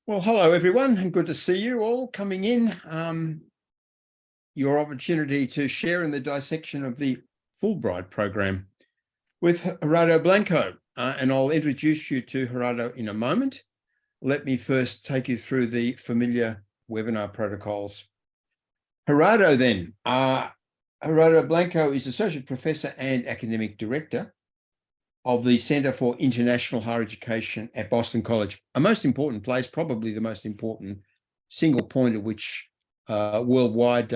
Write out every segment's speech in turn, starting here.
Well, hello, everyone, and good to see you all coming in. Your opportunity to share in the dissection of the Fulbright Program with Gerardo Blanco, and I'll introduce you to Gerardo in a moment. Let me first take you through the familiar webinar protocols. Gerardo then. Gerardo Blanco is Associate Professor and Academic Director of the Center for International Higher Education at Boston College, a most important place, probably the most important single point at which worldwide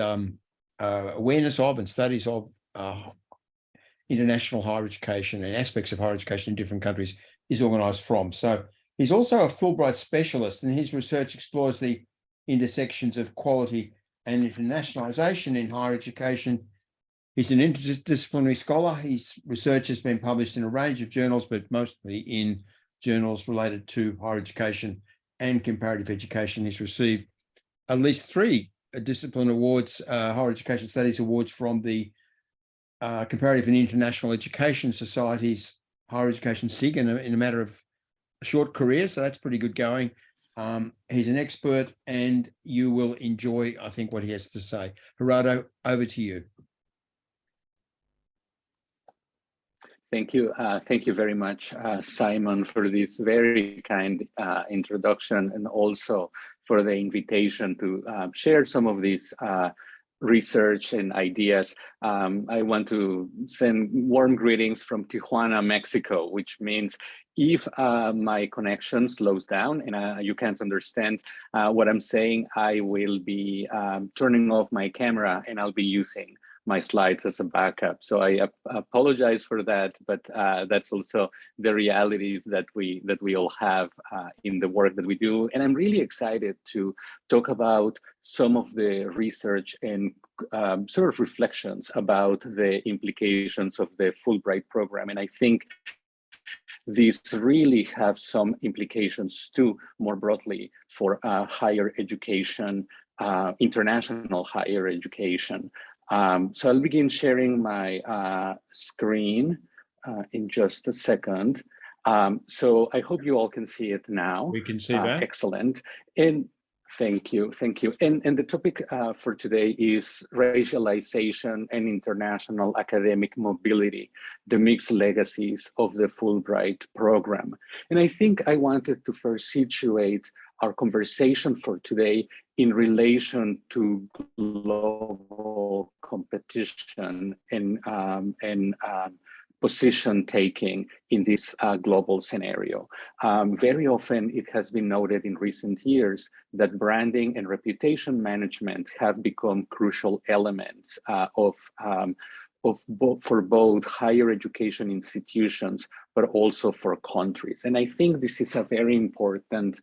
awareness of and studies of international higher education and aspects of higher education in different countries is organized from. So he's also a Fulbright specialist, and his research explores the intersections of quality and internationalization in higher education. He's an interdisciplinary scholar. His research has been published in a range of journals, but mostly in journals related to higher education and comparative education. He's received at least 3 discipline awards, higher education studies awards from the Comparative and International Education Society's Higher Education SIG in a matter of a short career. So that's pretty good going. He's an expert, and you will enjoy, I think, what he has to say. Gerardo, over to you. Thank you. Thank you very much, Simon, for this very kind introduction, and also for the invitation to share some of these research and ideas. I want to send warm greetings from Tijuana, Mexico, which means if my connection slows down and you can't understand what I'm saying, I will be turning off my camera and I'll be using my slides as a backup. So I apologize for that, but that's also the realities that we all have in the work that we do. And I'm really excited to talk about some of the research and sort of reflections about the implications of the Fulbright program. And I think these really have some implications too, more broadly, for higher education, international higher education. So I'll begin sharing my screen in just a second. So I hope you all can see it now. We can see that. Excellent. And thank you. And the topic for today is racialization and international academic mobility, the mixed legacies of the Fulbright program. And I think I wanted to first situate our conversation for today in relation to global competition and position taking in this global scenario. Very often it has been noted in recent years that branding and reputation management have become crucial elements for both higher education institutions, but also for countries. And I think this is a very important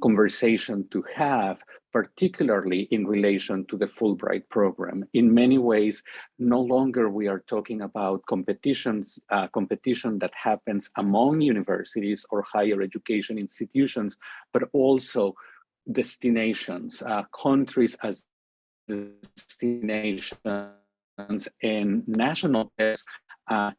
conversation to have, particularly in relation to the Fulbright program. In many ways, no longer we are talking about competition that happens among universities or higher education institutions, but also destinations, countries as destinations, and national tests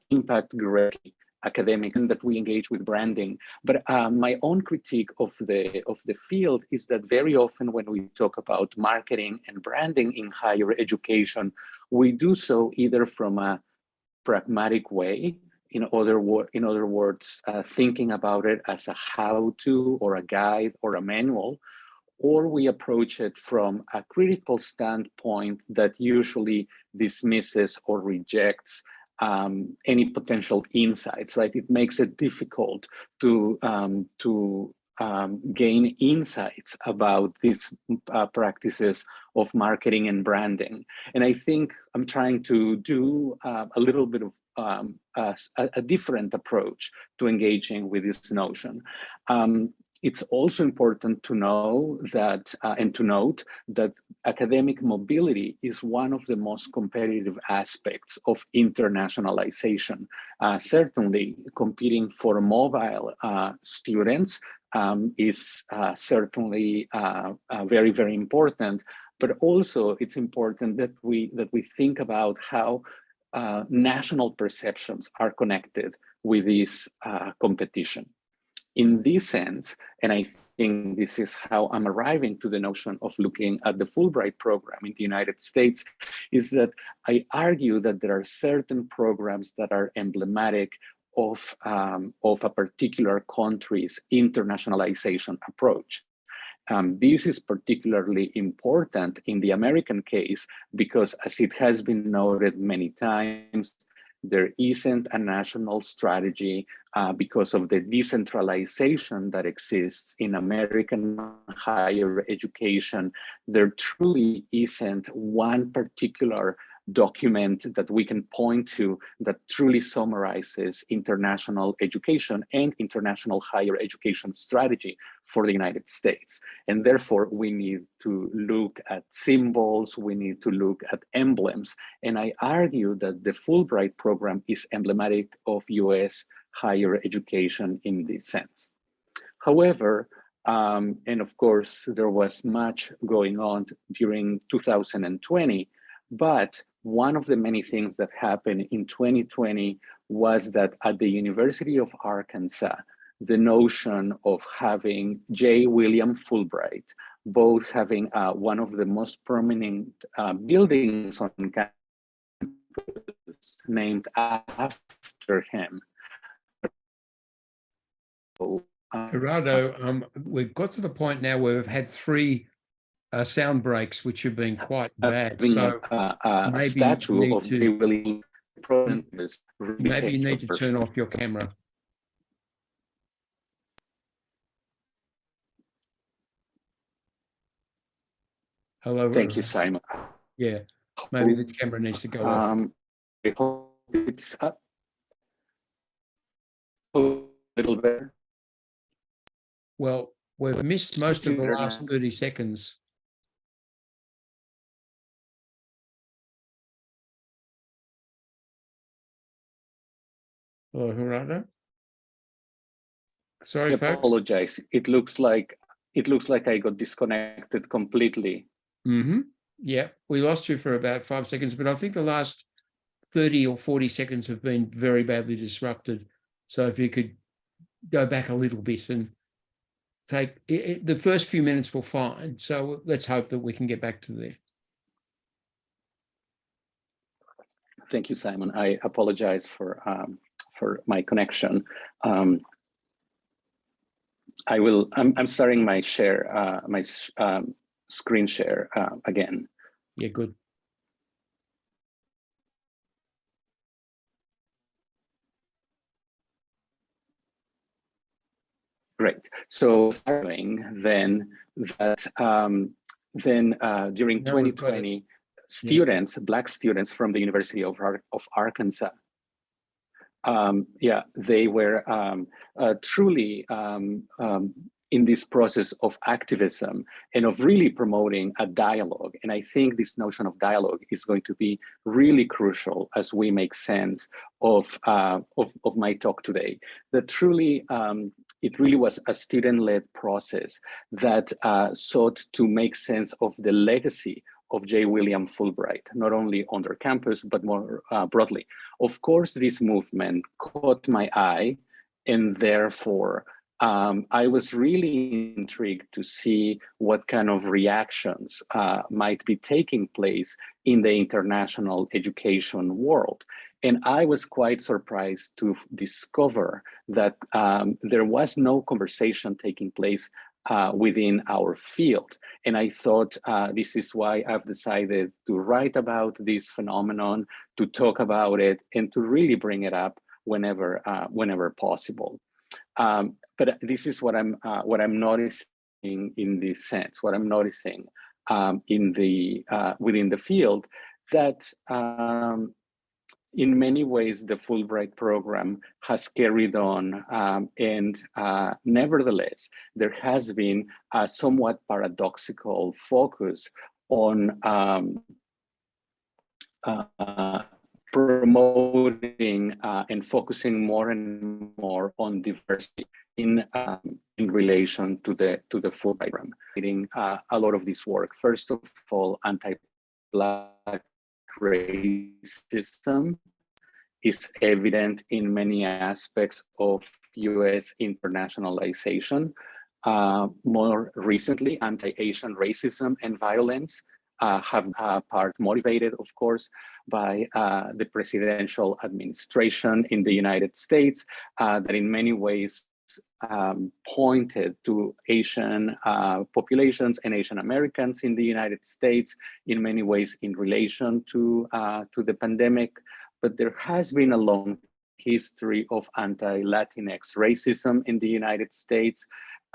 impact greatly academic, and that we engage with branding. But my own critique of the field is that very often when we talk about marketing and branding in higher education, we do so either from a pragmatic way, in other words, thinking about it as a how-to or a guide or a manual, or we approach it from a critical standpoint that usually dismisses or rejects any potential insights, right? It makes it difficult to gain insights about these practices of marketing and branding. And I think I'm trying to do a little bit of a different approach to engaging with this notion. It's also important to know that and to note that academic mobility is one of the most competitive aspects of internationalization. Certainly, competing for mobile students is certainly very, very important. But also, it's important that we think about how national perceptions are connected with this competition. In this sense, and I think this is how I'm arriving to the notion of looking at the Fulbright program in the United States, is that I argue that there are certain programs that are emblematic of a particular country's internationalization approach. This is particularly important in the American case because, as it has been noted many times, there isn't a national strategy because of the decentralization that exists in American higher education. There truly isn't one particular document that we can point to that truly summarizes international education and international higher education strategy for the United States. And therefore, we need to look at symbols, we need to look at emblems. And I argue that the Fulbright program is emblematic of US higher education in this sense. However, and of course, there was much going on during 2020, but one of the many things that happened in 2020 was that at the University of Arkansas, the notion of having J. William Fulbright, both having one of the most prominent buildings on campus named after him. Gerardo, we've got to the point now where we've had 3 sound breaks, which have been quite bad. So a statue of J. William maybe you need to turn off your camera. Hello. Thank you, Simon. Yeah, maybe the camera needs to go off. I hope it's up a little better. Well, we've missed most of the last 30 seconds. Hello, Gerardo. Sorry, I folks. Apologize. It looks like I got disconnected completely. Yeah, we lost you for about 5 seconds, but I think the last 30 or 40 seconds have been very badly disrupted. So if you could go back a little bit and take the first few minutes were fine. So let's hope that we can get back to there. Thank you, Simon. I apologize for my connection. I'm starting my share, my screen share again. Yeah, good. Great. So starting then that during 2020, students, Black students from the University of Arkansas, they were truly in this process of activism and of really promoting a dialogue. And I think this notion of dialogue is going to be really crucial as we make sense of my talk today. That truly, it really was a student-led process that sought to make sense of the legacy of J. William Fulbright, not only on their campus, but more broadly. Of course, this movement caught my eye, and therefore, I was really intrigued to see what kind of reactions might be taking place in the international education world. And I was quite surprised to discover that there was no conversation taking place within our field. And I thought this is why I've decided to write about this phenomenon, to talk about it, and to really bring it up whenever possible. But this is what I'm noticing in this sense. What I'm noticing in the within the field, that in many ways the Fulbright program has carried on, and nevertheless there has been a somewhat paradoxical focus on promoting and focusing more and more on diversity in relation to the Fulbright program. A lot of this work, first of all, anti-Black racism is evident in many aspects of US internationalization. More recently, anti-Asian racism and violence have part motivated, of course, by the presidential administration in the United States that in many ways pointed to Asian populations and Asian Americans in the United States in many ways in relation to the pandemic. But there has been a long history of anti-Latinx racism in the United States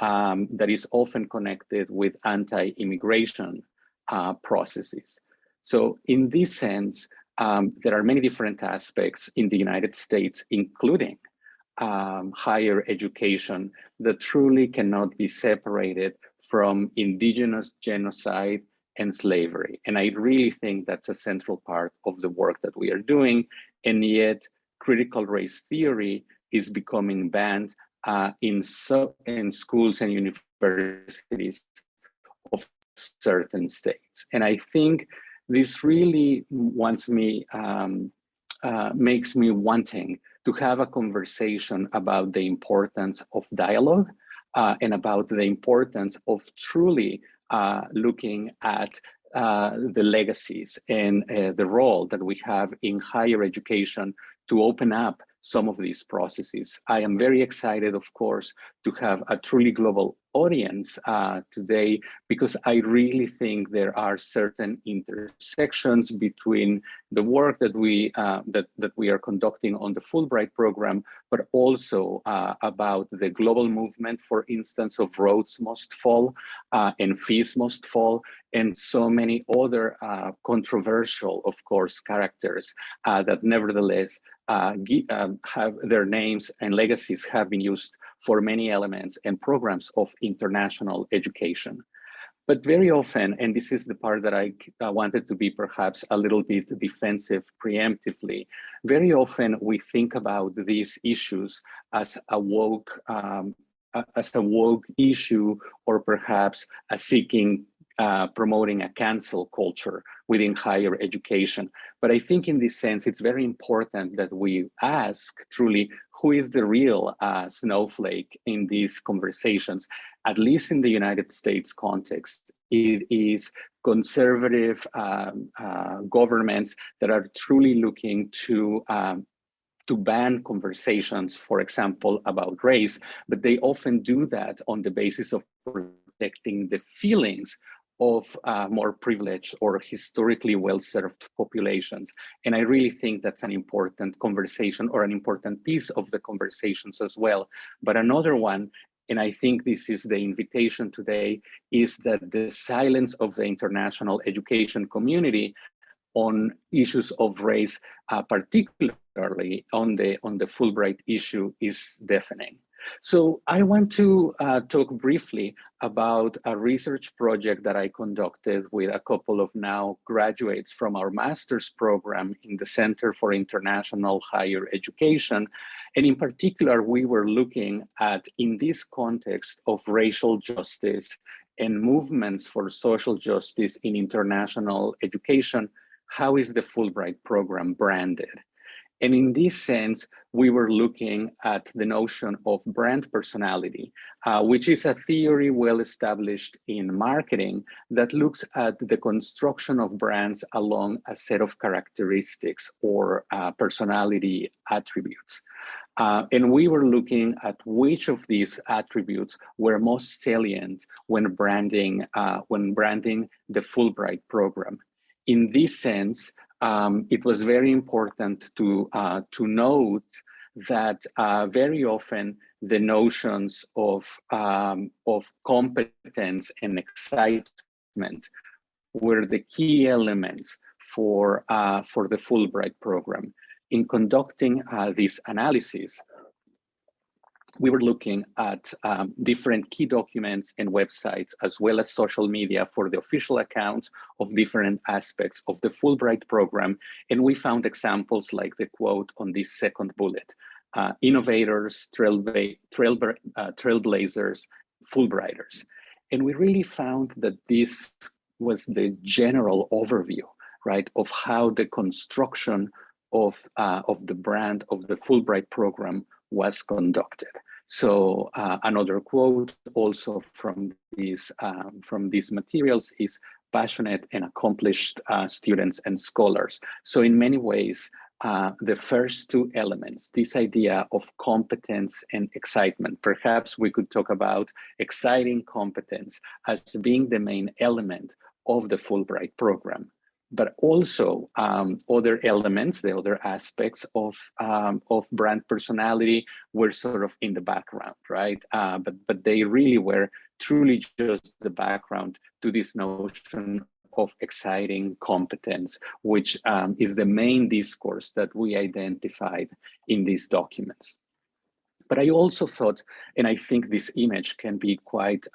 that is often connected with anti-immigration processes. So in this sense, there are many different aspects in the United States, including higher education, that truly cannot be separated from indigenous genocide and slavery. And I really think that's a central part of the work that we are doing. And yet critical race theory is becoming banned in schools and universities of certain states. And I think this really makes me wanting to have a conversation about the importance of dialogue and about the importance of truly looking at the legacies and the role that we have in higher education to open up some of these processes. I am very excited, of course, to have a truly global audience today, because I really think there are certain intersections between the work that we are conducting on the Fulbright program, but also about the global movement, for instance, of roads must fall and fees must fall, and so many other controversial, of course, characters that nevertheless have their names and legacies have been used for many elements and programs of international education. But very often, and this is the part that I wanted to be perhaps a little bit defensive preemptively, very often we think about these issues as a woke issue, or perhaps a seeking promoting a cancel culture within higher education. But I think in this sense, it's very important that we ask truly, who is the real snowflake in these conversations? At least in the United States context, it is conservative governments that are truly looking to ban conversations, for example, about race, but they often do that on the basis of protecting the feelings of more privileged or historically well-served populations. And I really think that's an important conversation, or an important piece of the conversations as well. But another one, and I think this is the invitation today, is that the silence of the international education community on issues of race, particularly on the Fulbright issue, is deafening. So I want to talk briefly about a research project that I conducted with a couple of now graduates from our master's program in the Center for International Higher Education. And in particular, we were looking at, in this context of racial justice and movements for social justice in international education, how is the Fulbright program branded? And in this sense, we were looking at the notion of brand personality, which is a theory well established in marketing that looks at the construction of brands along a set of characteristics or personality attributes. And we were looking at which of these attributes were most salient when branding the Fulbright program. In this sense, it was very important to note that very often the notions of competence and excitement were the key elements for the Fulbright program. In conducting this analysis, we were looking at different key documents and websites, as well as social media for the official accounts of different aspects of the Fulbright program. And we found examples like the quote on this second bullet: innovators, trailblazers, Fulbrighters. And we really found that this was the general overview, right, of how the construction of the brand of the Fulbright program was conducted. So another quote also from these materials is passionate and accomplished students and scholars. So in many ways, the first two elements, this idea of competence and excitement, perhaps we could talk about exciting competence as being the main element of the Fulbright program, but also other elements, the other aspects of brand personality were sort of in the background, right? But they really were truly just the background to this notion of exciting competence, which is the main discourse that we identified in these documents. But I also thought, and I think this image can be quite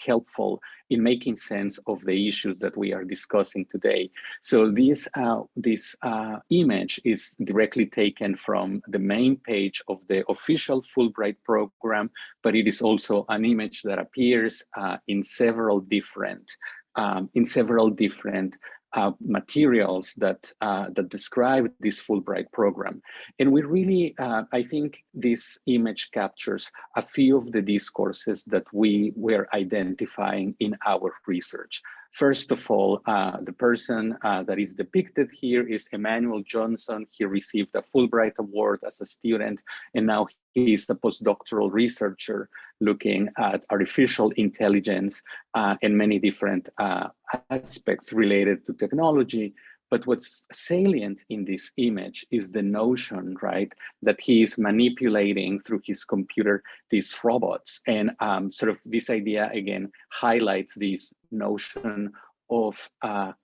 helpful in making sense of the issues that we are discussing today. So this image is directly taken from the main page of the official Fulbright program, but it is also an image that appears in several different materials that describe this Fulbright program. And we really, I think this image captures a few of the discourses that we were identifying in our research. First of all, the person that is depicted here is Emmanuel Johnson. He received a Fulbright Award as a student, and now he is a postdoctoral researcher looking at artificial intelligence and many different aspects related to technology. But what's salient in this image is the notion, right, that he is manipulating through his computer these robots. And sort of this idea, again, highlights this notion of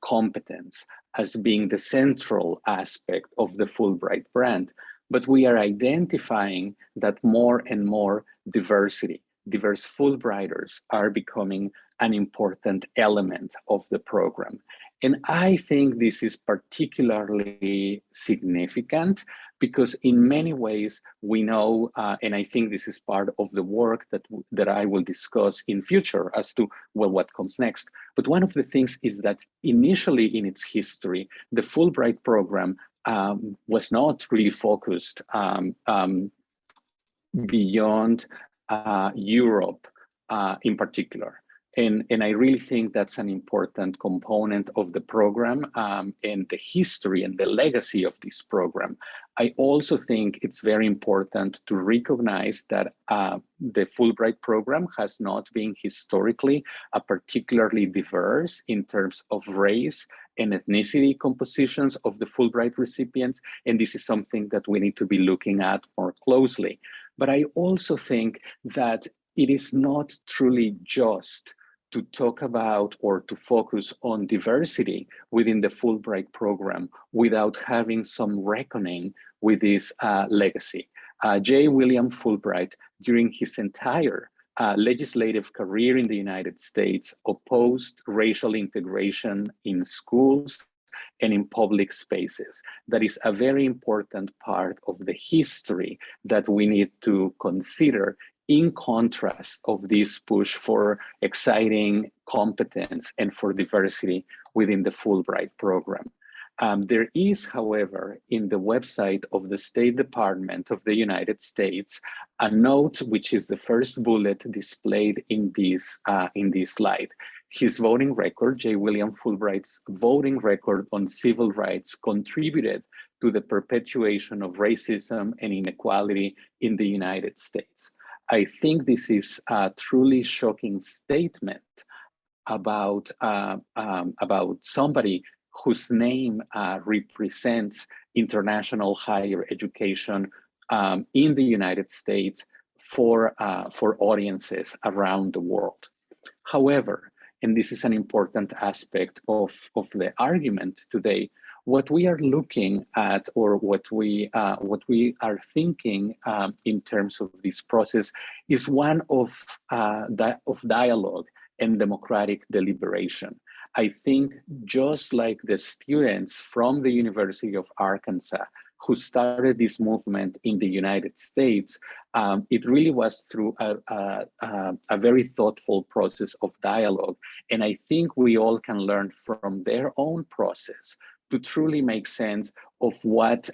competence as being the central aspect of the Fulbright brand. But we are identifying that more and more diverse Fulbrighters are becoming an important element of the program. And I think this is particularly significant because in many ways we know, and I think this is part of the work that I will discuss in future as to, well, what comes next. But one of the things is that initially in its history, the Fulbright program was not really focused beyond Europe in particular. And I really think that's an important component of the program and the history and the legacy of this program. I also think it's very important to recognize that the Fulbright program has not been historically particularly diverse in terms of race and ethnicity compositions of the Fulbright recipients. And this is something that we need to be looking at more closely. But I also think that it is not truly just to talk about or to focus on diversity within the Fulbright program without having some reckoning with this legacy. J. William Fulbright, during his entire legislative career in the United States, opposed racial integration in schools and in public spaces. That is a very important part of the history that we need to consider in contrast of this push for exciting competence and for diversity within the Fulbright program. There is, however, in the website of the State Department of the United States, a note which is the first bullet displayed in this slide. His voting record, J. William Fulbright's voting record on civil rights, contributed to the perpetuation of racism and inequality in the United States. I think this is a truly shocking statement about somebody whose name represents international higher education in the United States for audiences around the world. However, and this is an important aspect of the argument today, what we are looking at, or what we are thinking in terms of this process, is one of dialogue and democratic deliberation. I think just like the students from the University of Arkansas who started this movement in the United States, it really was through a very thoughtful process of dialogue. And I think we all can learn from their own process to truly make sense of what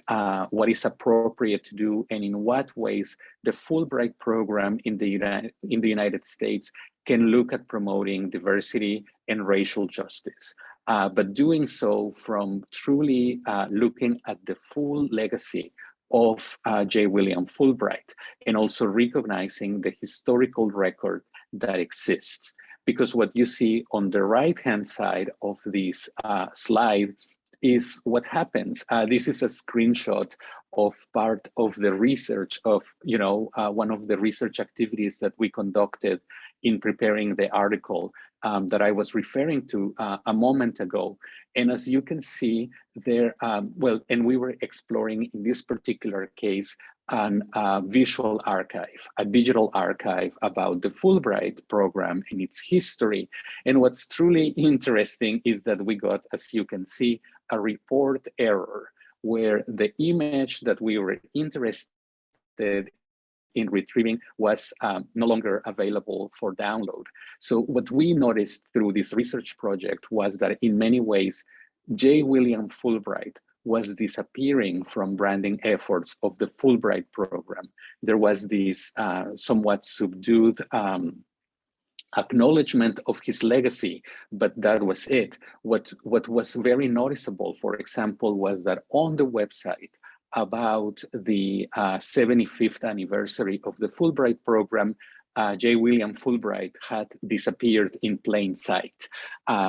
is appropriate to do and in what ways the Fulbright program in the United States can look at promoting diversity and racial justice. But doing so from truly looking at the full legacy of J. William Fulbright, and also recognizing the historical record that exists. Because what you see on the right-hand side of this slide is what happens. This is a screenshot of part of the research of, one of the research activities that we conducted in preparing the article that I was referring to a moment ago. And as you can see there, and we were exploring in this particular case, a visual archive, a digital archive about the Fulbright program and its history. And what's truly interesting is that we got, as you can see, a report error where the image that we were interested in retrieving was no longer available for download. So what we noticed through this research project was that in many ways, J. William Fulbright was disappearing from branding efforts of the Fulbright program. There was this somewhat subdued acknowledgement of his legacy, but that was it. What was very noticeable, for example, was that on the website about the 75th anniversary of the Fulbright program, J. William Fulbright had disappeared in plain sight.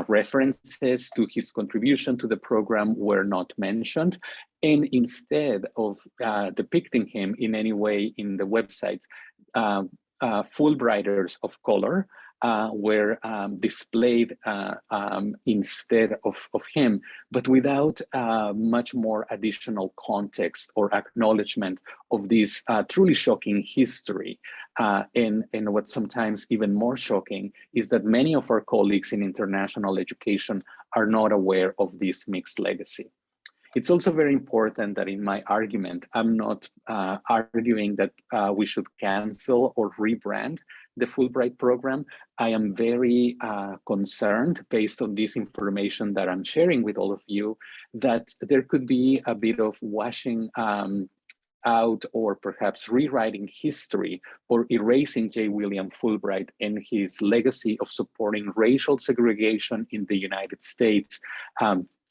References to his contribution to the program were not mentioned. And instead of depicting him in any way in the websites, Fulbrighters of color were displayed instead of him, but without much more additional context or acknowledgement of this truly shocking history. And what's sometimes even more shocking is that many of our colleagues in international education are not aware of this mixed legacy. It's also very important that in my argument, I'm not arguing that we should cancel or rebrand the Fulbright program. I am very concerned, based on this information that I'm sharing with all of you, that there could be a bit of washing out or perhaps rewriting history or erasing J. William Fulbright and his legacy of supporting racial segregation in the United States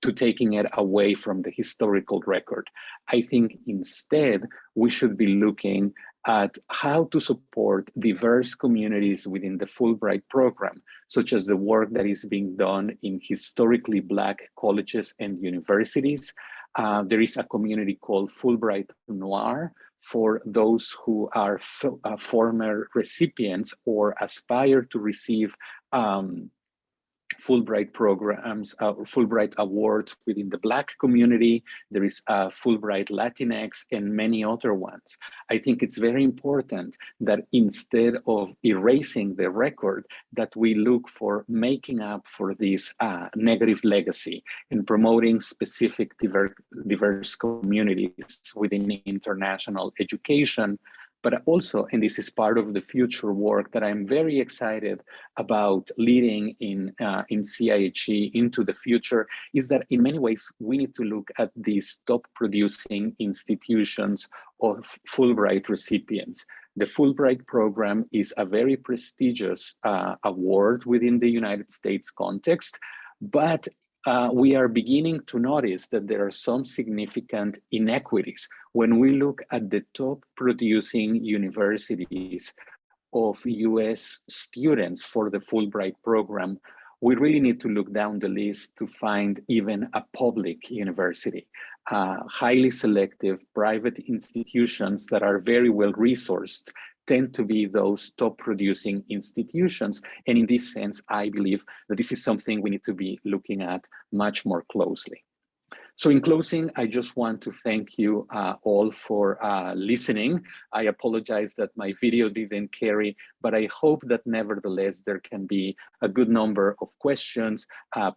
to taking it away from the historical record. I think instead, we should be looking at how to support diverse communities within the Fulbright program, such as the work that is being done in historically Black colleges and universities. There is a community called Fulbright Noir for those who are former recipients or aspire to receive Fulbright programs, Fulbright awards within the Black community. There is Fulbright Latinx and many other ones. I think it's very important that instead of erasing the record, that we look for making up for this negative legacy and promoting specific diverse communities within international education. But also, and this is part of the future work that I'm very excited about leading in CGHE into the future, is that in many ways, we need to look at these top producing institutions of Fulbright recipients. The Fulbright program is a very prestigious award within the United States context, but we are beginning to notice that there are some significant inequities when we look at the top producing universities of US students for the Fulbright program. We really need to look down the list to find even a public university. Highly selective private institutions that are very well resourced tend to be those top producing institutions. And in this sense, I believe that this is something we need to be looking at much more closely. So in closing, I just want to thank you all for listening. I apologize that my video didn't carry, but I hope that nevertheless, there can be a good number of questions,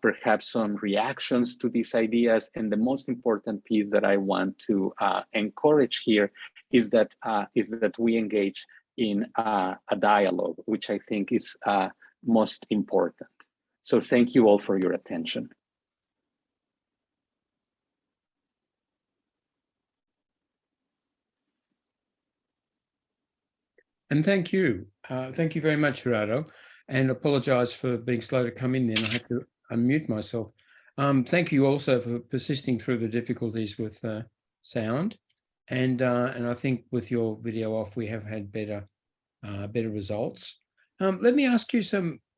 perhaps some reactions to these ideas. And the most important piece that I want to encourage here is that we engage in a dialogue, which I think is most important. So thank you all for your attention. And thank you. Thank you very much, Gerardo. And apologize for being slow to come in then. I had to unmute myself. Thank you also for persisting through the difficulties with sound. And I think with your video off, we have had better results. Let me ask you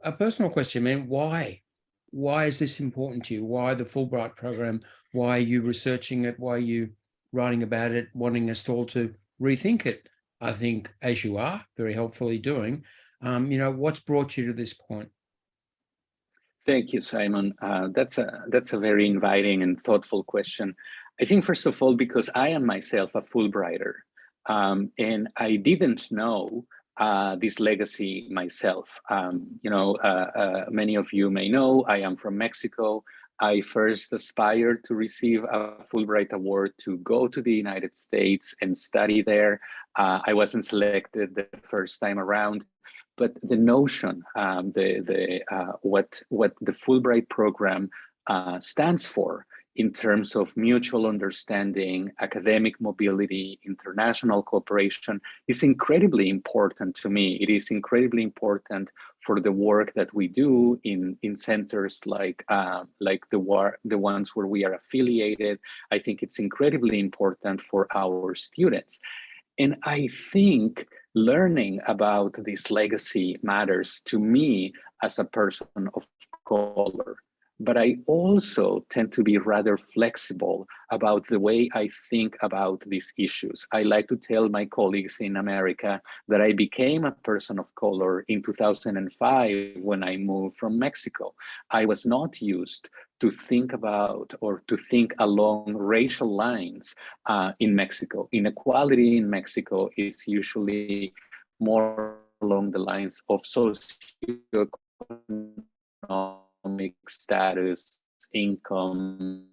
a personal question, man. Why? Why is this important to you? Why the Fulbright program? Why are you researching it? Why are you writing about it, wanting us all to rethink it? I think, as you are very helpfully doing, what's brought you to this point? Thank you, Simon. That's a very inviting and thoughtful question. I think, first of all, because I am myself a Fulbrighter, and I didn't know this legacy myself. Many of you may know I am from Mexico. I first aspired to receive a Fulbright Award to go to the United States and study there. I wasn't selected the first time around, but the notion, what the Fulbright program stands for in terms of mutual understanding, academic mobility, international cooperation is incredibly important to me. It is incredibly important for the work that we do in centers like the ones where we are affiliated. I think it's incredibly important for our students. And I think learning about this legacy matters to me as a person of color. But I also tend to be rather flexible about the way I think about these issues. I like to tell my colleagues in America that I became a person of color in 2005 when I moved from Mexico. I was not used to think about or to think along racial lines in Mexico. Inequality in Mexico is usually more along the lines of socioeconomic status, income,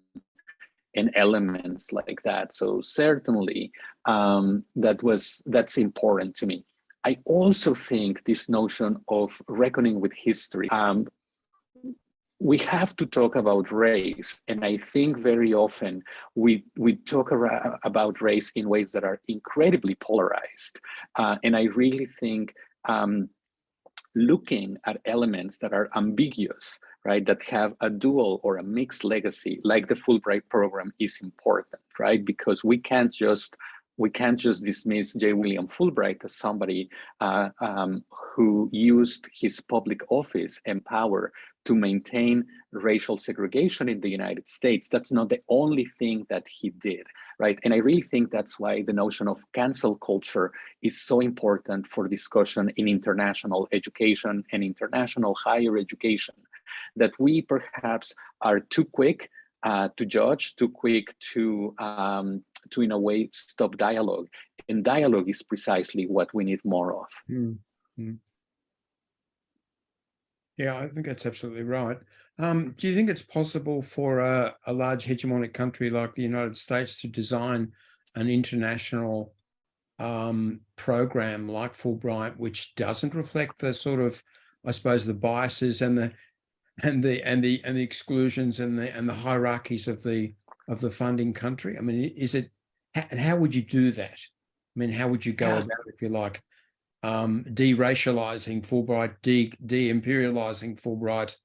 and elements like that. So certainly that's important to me. I also think this notion of reckoning with history, we have to talk about race. And I think very often we talk about race in ways that are incredibly polarized. And I really think looking at elements that are ambiguous, right, that have a dual or a mixed legacy, like the Fulbright program, is important, right? Because we can't just dismiss J. William Fulbright as somebody who used his public office and power to maintain racial segregation in the United States. That's not the only thing that he did, right? And I really think that's why the notion of cancel culture is so important for discussion in international education and international higher education, that we perhaps are too quick to judge, too quick to in a way stop dialogue. And dialogue is precisely what we need more of. Mm-hmm. Yeah, I think that's absolutely right. Do you think it's possible for a large hegemonic country like the United States to design an international program like Fulbright, which doesn't reflect the sort of, I suppose, the biases and the exclusions and the hierarchies of the funding country? I mean, and how would you do that? I mean, how would you go about it, if you like, de-racializing Fulbright, de-imperializing Fulbright,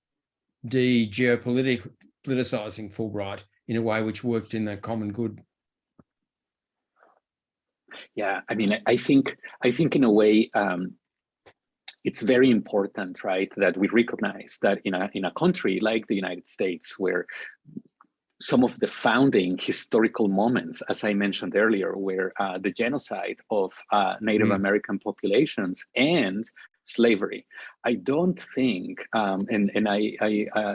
de-geopoliticizing Fulbright in a way which worked in the common good? Yeah, I mean, I think in a way, it's very important, right, that we recognize that in a country like the United States, where some of the founding historical moments, as I mentioned earlier, were the genocide of Native American populations and slavery. I don't think, and I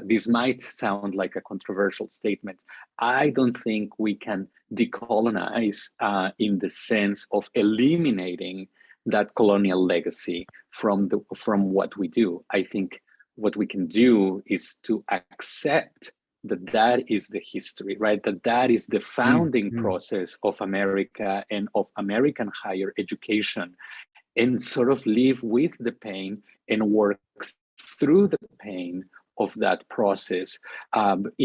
this might sound like a controversial statement, I don't think we can decolonize in the sense of eliminating that colonial legacy from what we do. I think what we can do is to accept that is the history, right? That is the founding process of America and of American higher education, and sort of live with the pain and work through the pain of of that process.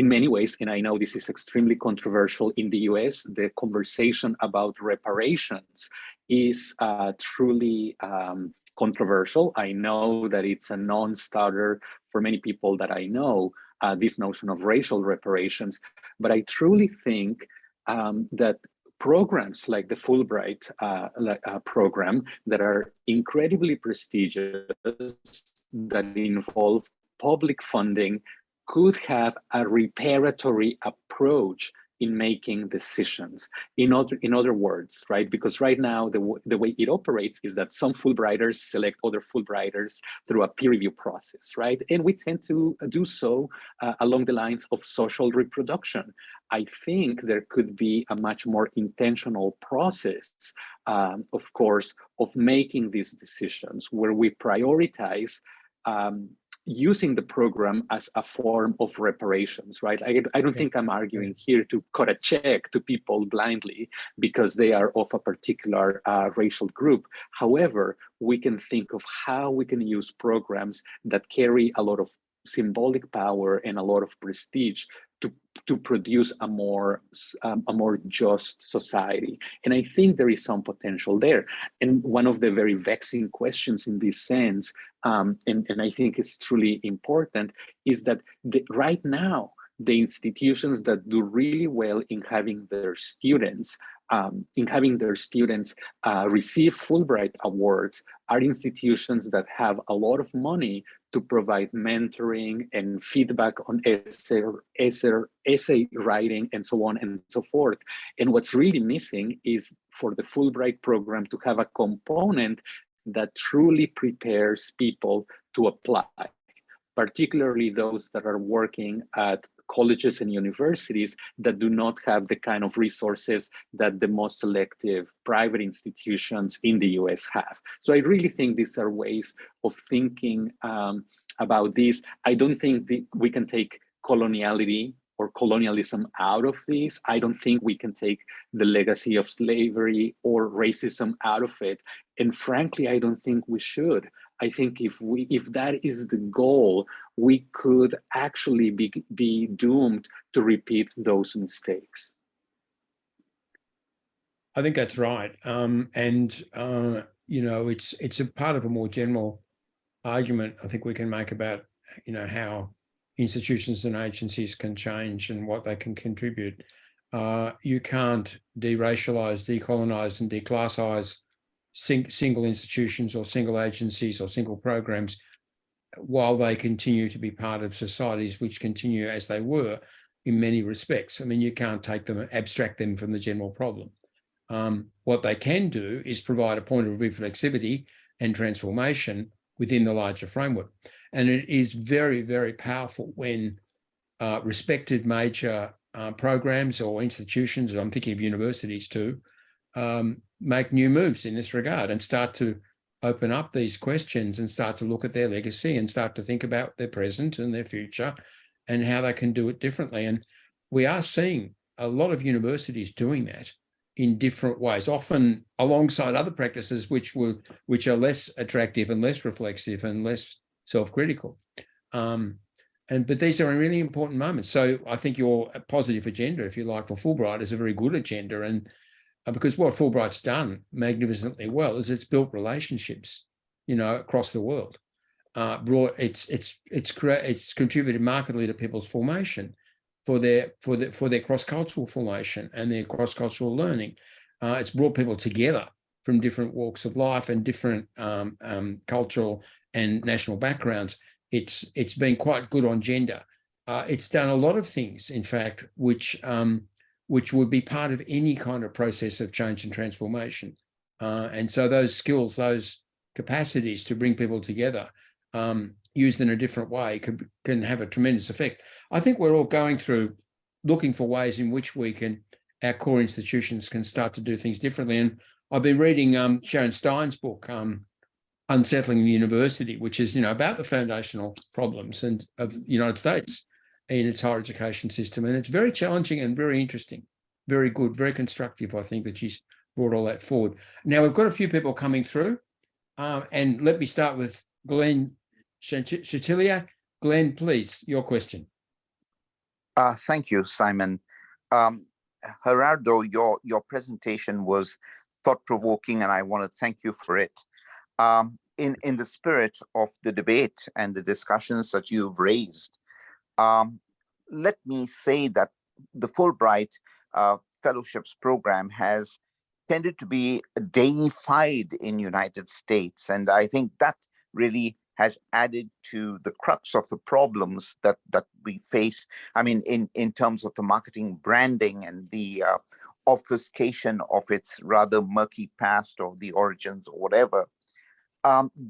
In many ways, and I know this is extremely controversial in the US, the conversation about reparations is truly controversial. I know that it's a non-starter for many people that I know, this notion of racial reparations, but I truly think that programs like the Fulbright program that are incredibly prestigious, that involve public funding, could have a reparatory approach in making decisions. In other words, right? Because right now, the way it operates is that some Fulbrighters select other Fulbrighters through a peer review process, right? And we tend to do so along the lines of social reproduction. I think there could be a much more intentional process, of course, of making these decisions where we prioritize using the program as a form of reparations, right? I don't think I'm arguing here to cut a check to people blindly because they are of a particular racial group. However, we can think of how we can use programs that carry a lot of symbolic power and a lot of prestige to produce a more just society. And I think there is some potential there. And one of the very vexing questions in this sense, and I think it's truly important, is that right now, the institutions that do really well in having their students receive Fulbright awards are institutions that have a lot of money to provide mentoring and feedback on essay writing and so on and so forth. And what's really missing is for the Fulbright program to have a component that truly prepares people to apply, particularly those that are working at colleges and universities that do not have the kind of resources that the most selective private institutions in the US have. So I really think these are ways of thinking about this. I don't think we can take coloniality or colonialism out of this. I don't think we can take the legacy of slavery or racism out of it. And frankly, I don't think we should. I think if that is the goal, we could actually be doomed to repeat those mistakes. I think that's right. You know, it's a part of a more general argument I think we can make about, you know, how institutions and agencies can change and what they can contribute. You can't deracialize, decolonize, and declassize single institutions or single agencies or single programs while they continue to be part of societies which continue as they were in many respects. I mean, you can't take them and abstract them from the general problem. What they can do is provide a point of reflexivity and transformation within the larger framework. And it is very, very powerful when respected major programs or institutions, and I'm thinking of universities too, make new moves in this regard and start to open up these questions and start to look at their legacy and start to think about their present and their future and how they can do it differently. And we are seeing a lot of universities doing that in different ways, often alongside other practices which are less attractive and less reflexive and less self-critical. But these are really important moments. So I think your positive agenda, if you like, for Fulbright is a very good agenda. And because what Fulbright's done magnificently well is it's built relationships, you know, across the world. It's contributed markedly to people's formation, for their cross-cultural formation and their cross-cultural learning. It's brought people together from different walks of life and different cultural and national backgrounds. It's been quite good on gender. It's done a lot of things, in fact, which would be part of any kind of process of change and transformation. And so those skills, those capacities to bring people together, used in a different way, can have a tremendous effect. I think we're all going through looking for ways in which our core institutions can start to do things differently. And I've been reading Sharon Stein's book, Unsettling the University, which is, you know, about the foundational problems of the United States in its higher education system. And it's very challenging and very interesting, very good, very constructive, I think, that she's brought all that forward. Now, we've got a few people coming through. And let me start with Glenn Chantilia. Glenn, please, your question. Thank you, Simon. Gerardo, your presentation was thought-provoking, and I want to thank you for it. In the spirit of the debate and the discussions that you've raised, let me say that the Fulbright Fellowships Program has tended to be deified in United States, and I think that really has added to the crux of the problems that we face. I mean, in terms of the marketing branding and the obfuscation of its rather murky past or the origins or whatever.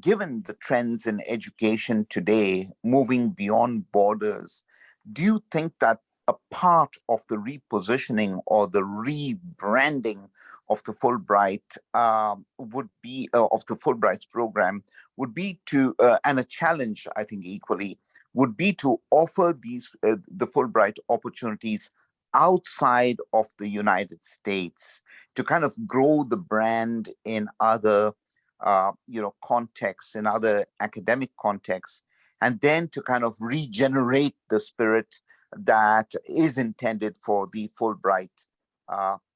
Given the trends in education today, moving beyond borders, do you think that a part of the repositioning or the rebranding of the Fulbright would be of the Fulbright program would be to, and a challenge, I think equally, would be to offer these the Fulbright opportunities outside of the United States to kind of grow the brand in other contexts, in other academic contexts, and then to kind of regenerate the spirit that is intended for the Fulbright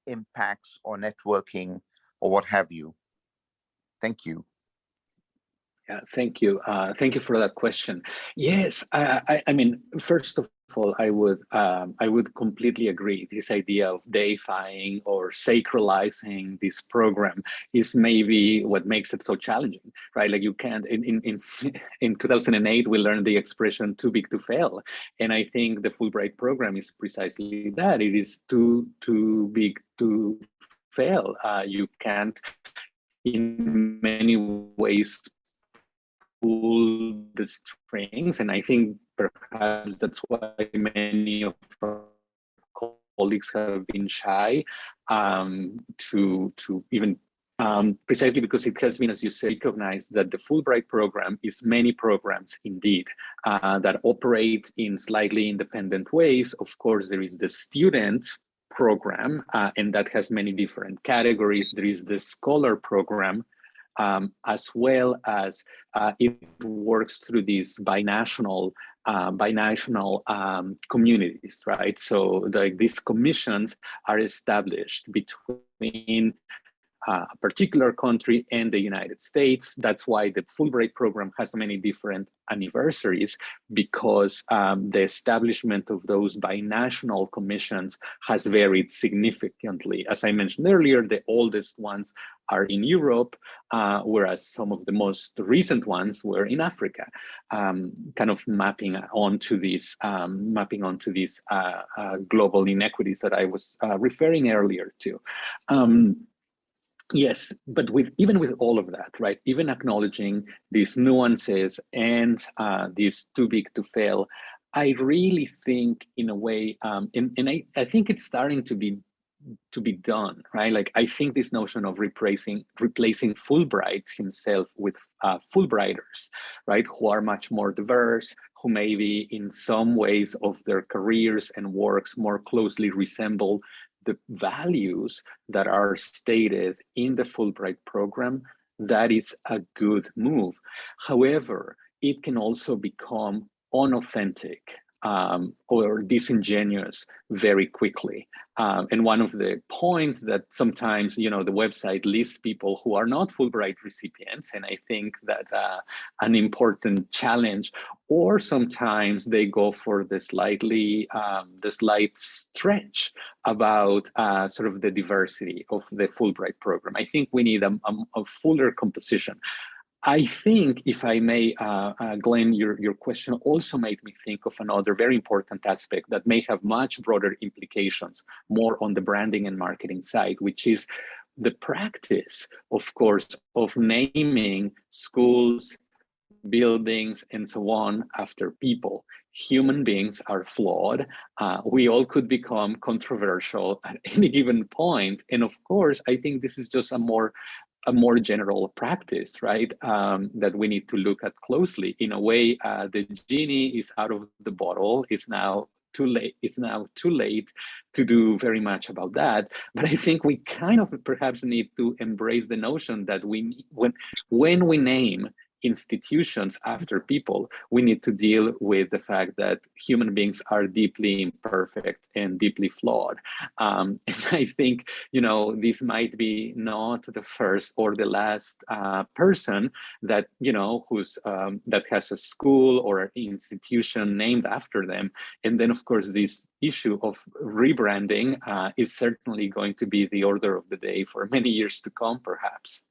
impacts or networking or what have you. Thank you. Yeah, thank you. Thank you for that question. Yes, I mean, first of all, I would completely agree. This idea of deifying or sacralizing this program is maybe what makes it so challenging, right? Like you can't. In 2008, we learned the expression "too big to fail," and I think the Fulbright program is precisely that. It is too big to fail. You can't, in many ways, pull the strings, and I think perhaps that's why many of our colleagues have been shy to even precisely because it has been, as you say, recognized that the Fulbright program is many programs indeed that operate in slightly independent ways. Of course, there is the student program, and that has many different categories. There is the scholar program, as well as it works through these binational communities, right? So these commissions are established between a particular country and the United States. That's why the Fulbright program has many different anniversaries, because the establishment of those binational commissions has varied significantly. As I mentioned earlier, the oldest ones are in Europe, whereas some of the most recent ones were in Africa, kind of mapping onto these global inequities that I was referring earlier to. Yes, but even with all of that, right, even acknowledging these nuances and these too big to fail, I really think in a way, and I think it's starting to be done, right? Like I think this notion of replacing Fulbright himself with Fulbrighters, right, who are much more diverse, who maybe in some ways of their careers and works more closely resemble the values that are stated in the Fulbright program, that is a good move. However, it can also become unauthentic or disingenuous very quickly. And one of the points that sometimes, the website lists people who are not Fulbright recipients, and I think that's an important challenge, or sometimes they go for the slight stretch about sort of the diversity of the Fulbright program. I think we need a fuller composition. I think, if I may, Glenn, your question also made me think of another very important aspect that may have much broader implications, more on the branding and marketing side, which is the practice, of course, of naming schools, buildings, and so on after people. Human beings are flawed. We all could become controversial at any given point. And of course, I think this is just a more general practice, right? That we need to look at closely. In a way, the genie is out of the bottle. It's now too late. It's now too late to do very much about that. But I think we kind of perhaps need to embrace the notion that when we name institutions after people, we need to deal with the fact that human beings are deeply imperfect and deeply flawed. And I think, this might be not the first or the last person that, that has a school or an institution named after them. And then, of course, this issue of rebranding is certainly going to be the order of the day for many years to come, perhaps.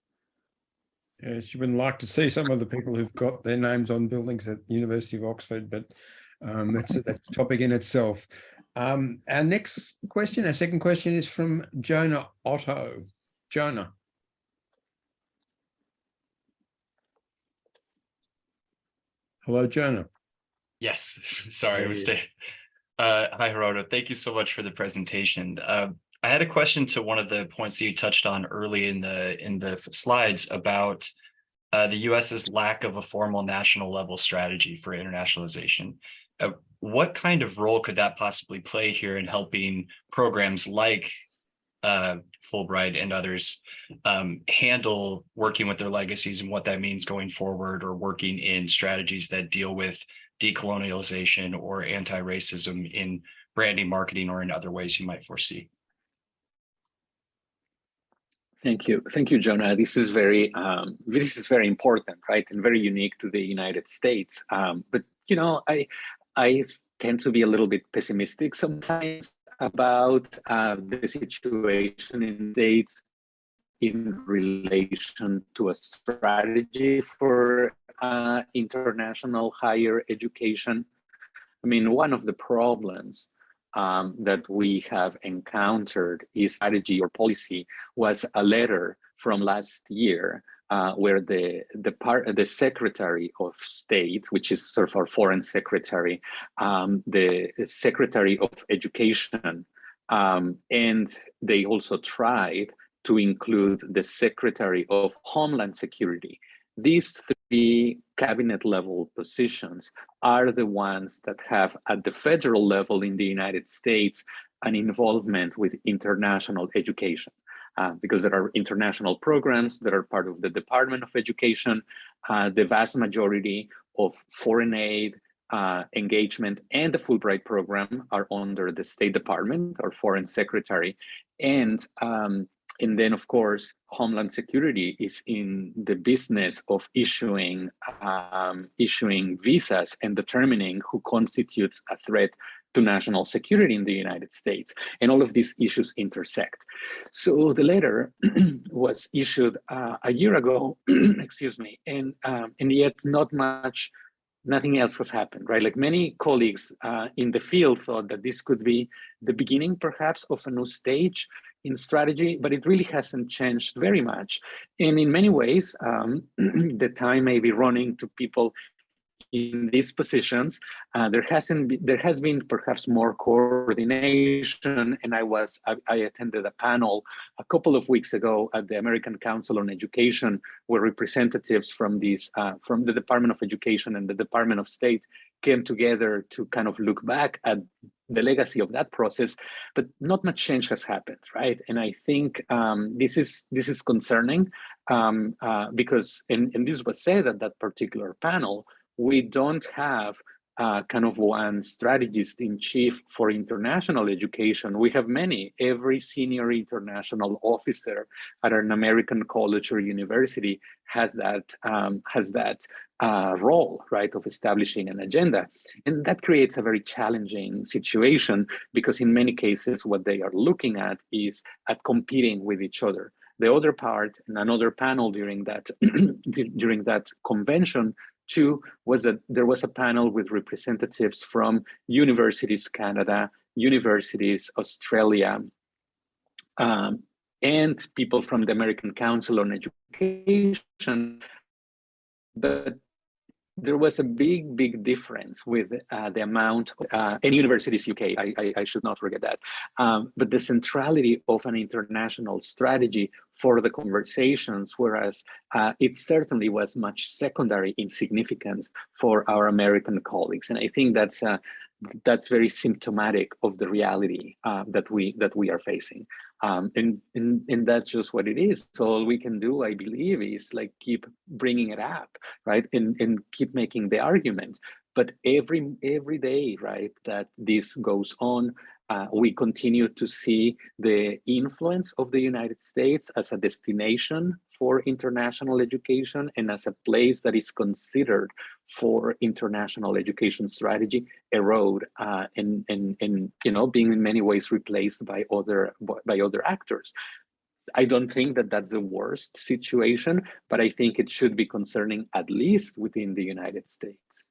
Yes, you wouldn't like to see some of the people who've got their names on buildings at the University of Oxford, but that's a topic in itself. Our second question is from Jonah Otto. Jonah. Hello, Jonah. Yes, sorry, I was hi, Gerardo. Thank you so much for the presentation. I had a question to one of the points that you touched on early in the slides about the US's lack of a formal national level strategy for internationalization. What kind of role could that possibly play here in helping programs like Fulbright and others handle working with their legacies and what that means going forward, or working in strategies that deal with decolonialization or anti-racism in branding, marketing, or in other ways you might foresee? Thank you, Jonah. This is very important, right, and very unique to the United States. But I tend to be a little bit pessimistic sometimes about the situation in the States in relation to a strategy for international higher education. I mean, one of the problems that we have encountered is strategy or policy was a letter from last year where the Secretary of State, which is sort of our foreign secretary, the Secretary of Education, and they also tried to include the Secretary of Homeland Security. These three cabinet level positions are the ones that have at the federal level in the United States an involvement with international education. Because there are international programs that are part of the Department of Education. The vast majority of foreign aid engagement and the Fulbright program are under the State Department or Foreign Secretary. And then, of course, Homeland Security is in the business of issuing visas and determining who constitutes a threat to national security in the United States. And all of these issues intersect. So the letter was issued a year ago, excuse me, and yet nothing else has happened, right? Like many colleagues in the field thought that this could be the beginning, perhaps, of a new stage in strategy, but it really hasn't changed very much. And in many ways, the time may be running to people in these positions. There has been perhaps more coordination, and I attended a panel a couple of weeks ago at the American Council on Education, where representatives from from the Department of Education and the Department of State came together to kind of look back at the legacy of that process, but not much change has happened, right? And I think this is concerning because, and this was said at that particular panel, we don't have kind of one strategist in chief for international education. We have many. Every senior international officer at an American college or university has that role, right, of establishing an agenda. And that creates a very challenging situation because in many cases, what they are looking at is at competing with each other. The other part, and another panel during that during that convention too, was that there was a panel with representatives from Universities Canada, Universities Australia, and people from the American Council on Education. But there was a big difference with the amount, and Universities UK, I should not forget that, but the centrality of an international strategy for the conversations, whereas it certainly was much secondary in significance for our American colleagues. And I think that's very symptomatic of the reality that we are facing. And that's just what it is. So all we can do, I believe, is like keep bringing it up, right, and keep making the arguments. But every day, right, that this goes on, we continue to see the influence of the United States as a destination for international education and as a place that is considered for international education strategy erode and being in many ways replaced by other actors. I don't think that that's the worst situation, but I think it should be concerning, at least within the United States.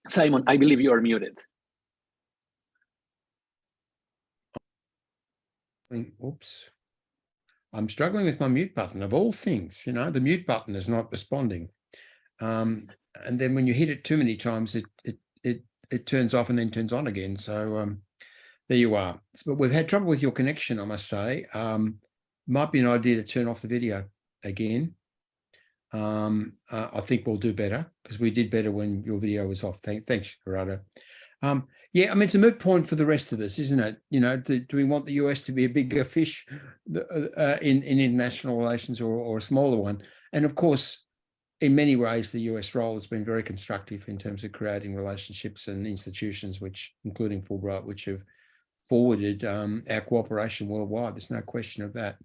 Simon, I believe you are muted. Oops. I'm struggling with my mute button of all things. The mute button is not responding. And then when you hit it too many times, it turns off and then turns on again. So there you are. But we've had trouble with your connection, I must say. Might be an idea to turn off the video again. I think we'll do better because we did better when your video was off. Thanks, Gerardo. Yeah, I mean, it's a moot point for the rest of us, isn't it? Do we want the US to be a bigger fish in international relations or a smaller one? And of course, in many ways, the US role has been very constructive in terms of creating relationships and institutions, including Fulbright, which have forwarded our cooperation worldwide. There's no question of that.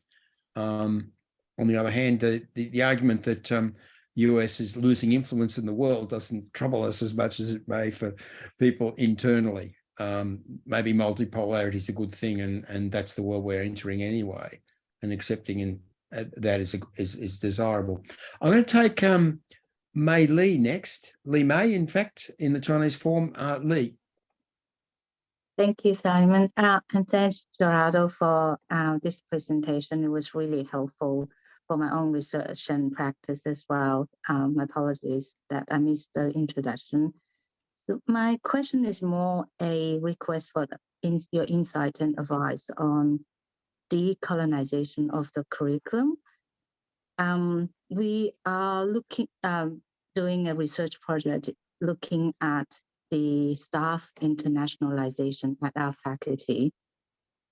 On the other hand, the argument that US is losing influence in the world doesn't trouble us as much as it may for people internally. Maybe multipolarity is a good thing, and that's the world we're entering anyway, and accepting that is desirable. I'm going to take Mei Li next. Li Mei, in fact, in the Chinese form. Li. Thank you, Simon. And thanks, Gerardo, for this presentation. It was really helpful for my own research and practice as well. My apologies that I missed the introduction. So my question is more a request for your insight and advice on decolonization of the curriculum. We are doing a research project looking at the staff internationalization at our faculty.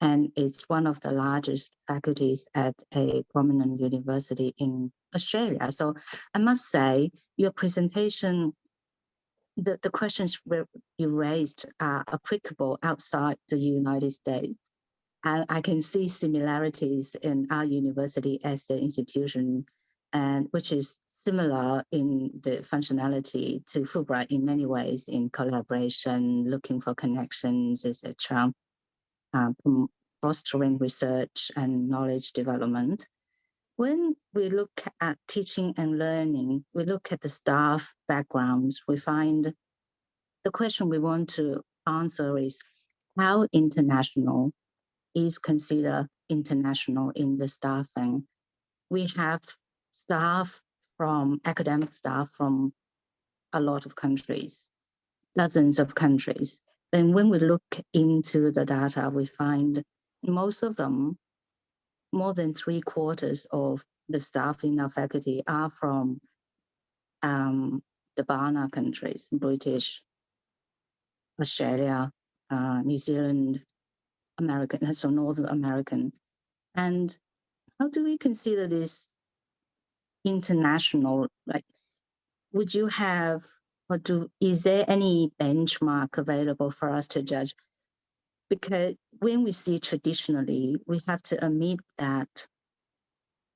And it's one of the largest faculties at a prominent university in Australia. So I must say, your presentation, the questions you raised are applicable outside the United States. And I can see similarities in our university as the institution, and which is similar in the functionality to Fulbright in many ways, in collaboration, looking for connections, etc. Fostering research and knowledge development. When we look at teaching and learning, we look at the staff backgrounds, we find the question we want to answer is how international is considered international in the staffing. We have academic staff from a lot of countries, dozens of countries. And when we look into the data, we find most of them, more than 3/4 of the staff in our faculty are from the BANA countries, British, Australia, New Zealand, American, so North American. And how do we consider this international? Like, would you have, is there any benchmark available for us to judge? Because when we see traditionally, we have to admit that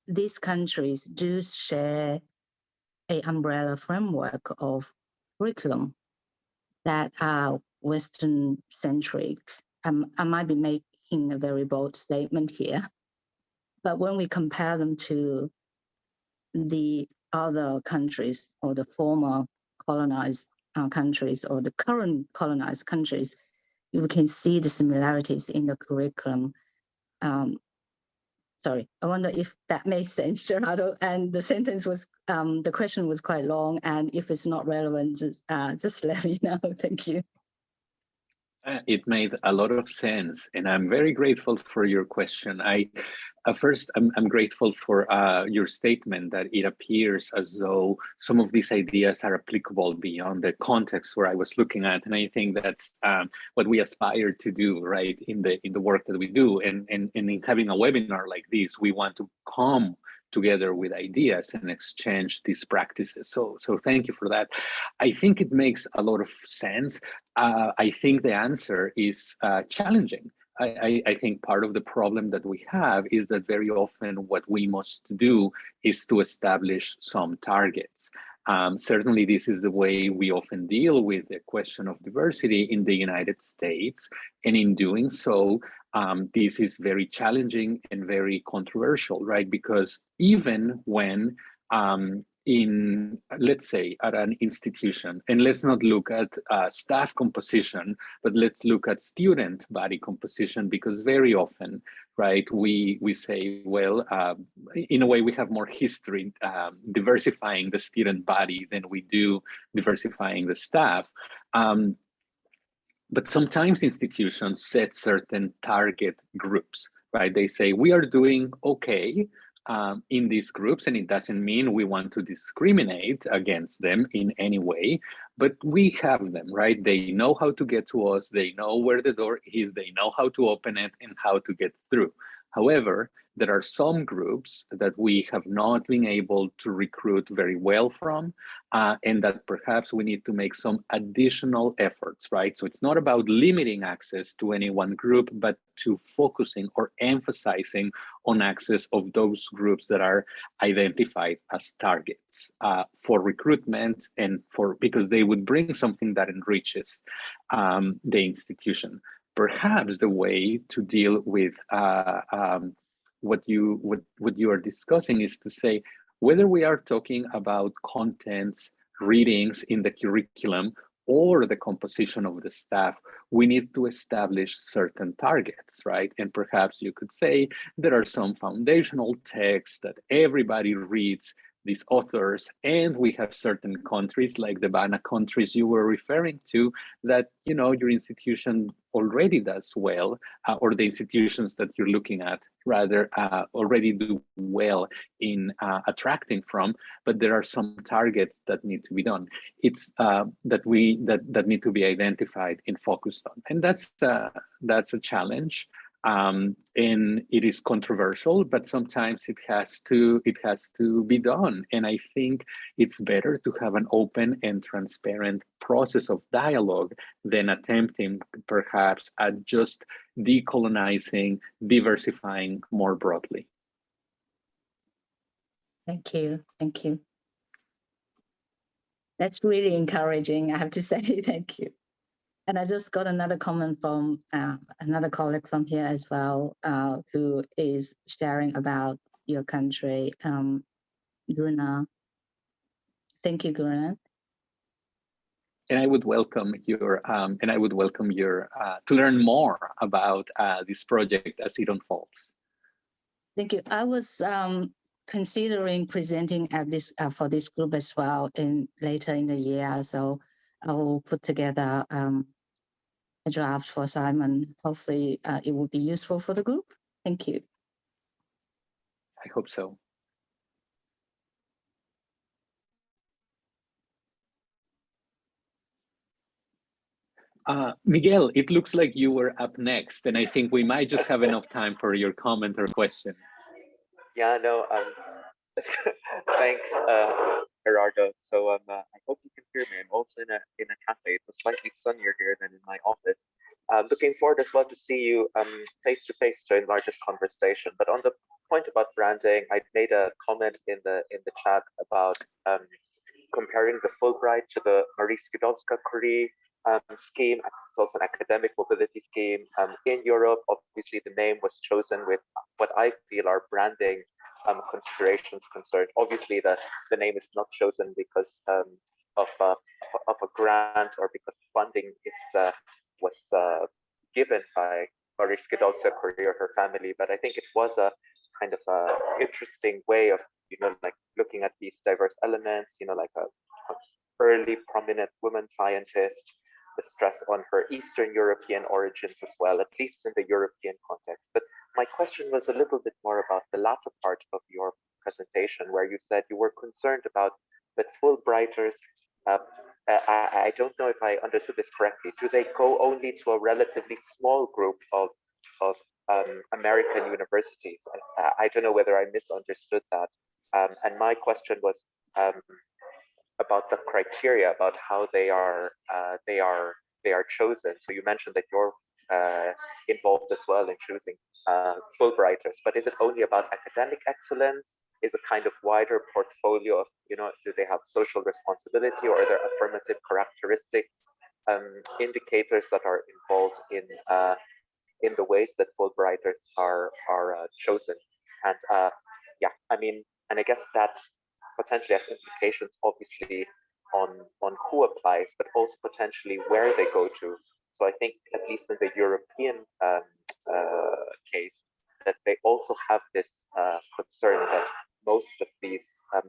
these countries do share an umbrella framework of curriculum that are Western-centric. I might be making a very bold statement here, but when we compare them to the other countries or the former colonized countries or the current colonized countries, you can see the similarities in the curriculum. Sorry, I wonder if that makes sense, Gerardo. And the sentence was, the question was quite long, and if it's not relevant, just let me know. Thank you. It made a lot of sense, and I'm very grateful for your question. First, I'm grateful for your statement that it appears as though some of these ideas are applicable beyond the context where I was looking at, and I think that's what we aspire to do, right, in the work that we do, and in having a webinar like this, we want to come together with ideas and exchange these practices. So thank you for that. I think it makes a lot of sense. I think the answer is challenging. I think part of the problem that we have is that very often what we must do is to establish some targets. Certainly, this is the way we often deal with the question of diversity in the United States. And in doing so, this is very challenging and very controversial, right? Because even when in, let's say, at an institution, and let's not look at staff composition, but let's look at student body composition, because very often, right, we say, well, in a way, we have more history diversifying the student body than we do diversifying the staff. But sometimes institutions set certain target groups, right? They say, we are doing okay in these groups, and it doesn't mean we want to discriminate against them in any way, but we have them, right? They know how to get to us, they know where the door is, they know how to open it and how to get through. However, there are some groups that we have not been able to recruit very well from, and that perhaps we need to make some additional efforts, right? So it's not about limiting access to any one group, but to focusing or emphasizing on access of those groups that are identified as targets for recruitment and because they would bring something that enriches the institution. Perhaps the way to deal with what you are discussing is to say, whether we are talking about contents, readings in the curriculum, or the composition of the staff, we need to establish certain targets, right? And perhaps you could say there are some foundational texts that everybody reads, these authors, and we have certain countries like the BANA countries you were referring to that, you know, your institution already does well, or the institutions that you're looking at rather already do well in attracting from, but there are some targets that need to be done. It's that need to be identified and focused on, and that's a challenge. And it is controversial, but sometimes it has to be done. And I think it's better to have an open and transparent process of dialogue than attempting perhaps at just decolonizing, diversifying more broadly. Thank you. Thank you. That's really encouraging, I have to say. Thank you. And I just got another comment from another colleague from here as well, who is sharing about your country, Guna. Thank you, Guna. And I would welcome your to learn more about this project as it unfolds. Thank you. I was considering presenting at this for this group as well later in the year, so I will put together a draft for Simon. Hopefully it will be useful for the group. Thank you. I hope so. Miguel, it looks like you were up next, and I think we might just have enough time for your comment or question. Yeah, no, thanks, Gerardo. So I hope you can hear me. I'm also in a cafe. It's slightly sunnier here than in my office. Looking forward as well to see you face to face to enlarge this conversation. But on the point about branding, I made a comment in the chat about comparing the Fulbright to the Marie Skłodowska-Curie scheme. It's also an academic mobility scheme in Europe. Obviously, the name was chosen with what I feel are branding considerations concerned. Obviously, the name is not chosen because of a grant or because funding was given by Marie Skłodowska-Curie or her family. But I think it was a kind of interesting way of like looking at these diverse elements. Like a early prominent woman scientist, the stress on her Eastern European origins as well, at least in the European context. But my question was a little bit more about the latter part of your presentation, where you said you were concerned about that Fulbrighters, I don't know if I understood this correctly, do they go only to a relatively small group of American universities? I don't know whether I misunderstood that. And my question was about the criteria, about how they are chosen. So you mentioned that you're involved as well in choosing Fulbrighters, but is it only about academic excellence? Is a kind of wider portfolio of, do they have social responsibility, or are there affirmative characteristics, indicators that are involved in the ways that Fulbrighters are chosen? And yeah, I mean, and I guess that potentially has implications, obviously, on who applies, but also potentially where they go to. So I think, at least in the European case, that they also have this concern that most of these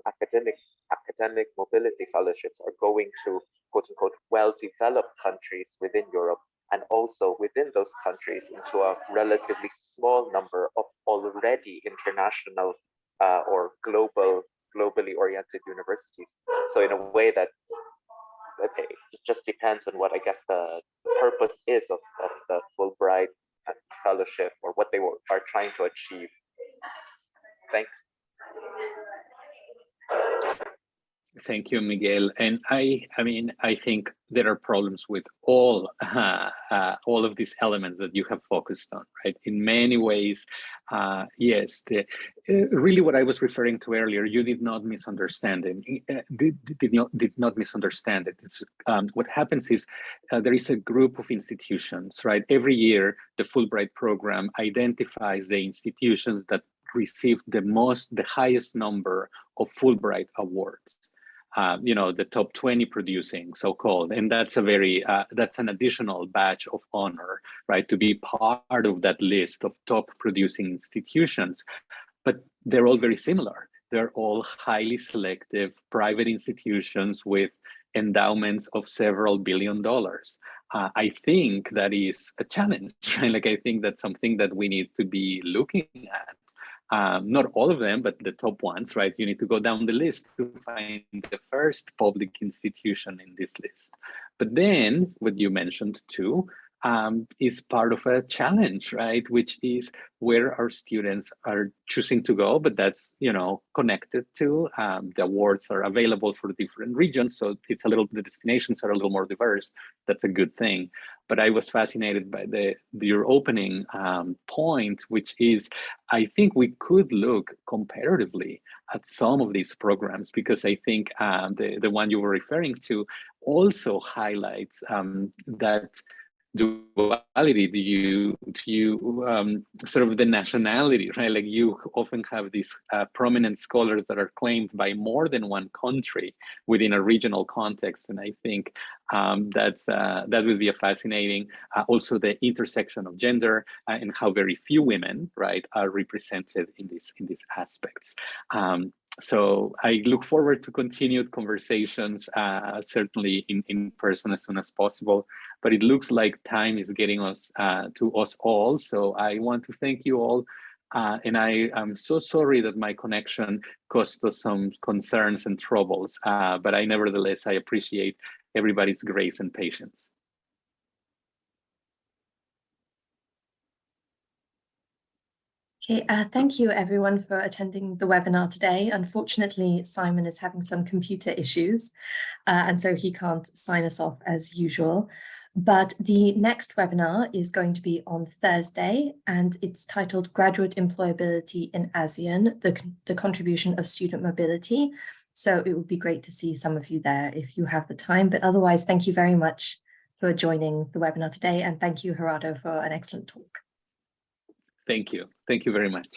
academic mobility fellowships are going to quote unquote well-developed countries within Europe, and also within those countries into a relatively small number of already international or globally oriented universities. So in a way that it just depends on what I guess the purpose is of the Fulbright fellowship, or what they are trying to achieve. Thanks. Thank you, Miguel. And I mean, I think there are problems with all of these elements that you have focused on, right? In many ways, yes. Really, what I was referring to earlier, you did not misunderstand it. Did not misunderstand it. It's, what happens is there is a group of institutions, right? Every year, the Fulbright program identifies the institutions that received the highest number of Fulbright awards. The top 20 producing, so-called, and that's a very that's an additional badge of honor, right, to be part of that list of top producing institutions. But they're all very similar. They're all highly selective private institutions with endowments of several $1 billion. I think that is a challenge, right? Like, I think that's something that we need to be looking at. Not all of them, but the top ones, right? You need to go down the list to find the first public institution in this list. But then what you mentioned too is part of a challenge, right? Which is where our students are choosing to go, but that's, connected to the awards are available for different regions. So it's the destinations are a little more diverse. That's a good thing. But I was fascinated by your opening point, which is, I think we could look comparatively at some of these programs, because I think the one you were referring to also highlights that duality sort of the nationality, right? Like, you often have these prominent scholars that are claimed by more than one country within a regional context, and I think that would be a fascinating. Also, the intersection of gender and how very few women, right, are represented in these aspects. So I look forward to continued conversations, certainly in person as soon as possible. But it looks like time is getting us to us all. So I want to thank you all. And I am so sorry that my connection caused us some concerns and troubles. But nevertheless, I appreciate everybody's grace and patience. Okay, thank you everyone for attending the webinar today. Unfortunately, Simon is having some computer issues, and so he can't sign us off as usual. But the next webinar is going to be on Thursday, and it's titled Graduate Employability in ASEAN, the Contribution of Student Mobility. So it would be great to see some of you there if you have the time. But otherwise, thank you very much for joining the webinar today. And thank you, Gerardo, for an excellent talk. Thank you. Thank you very much.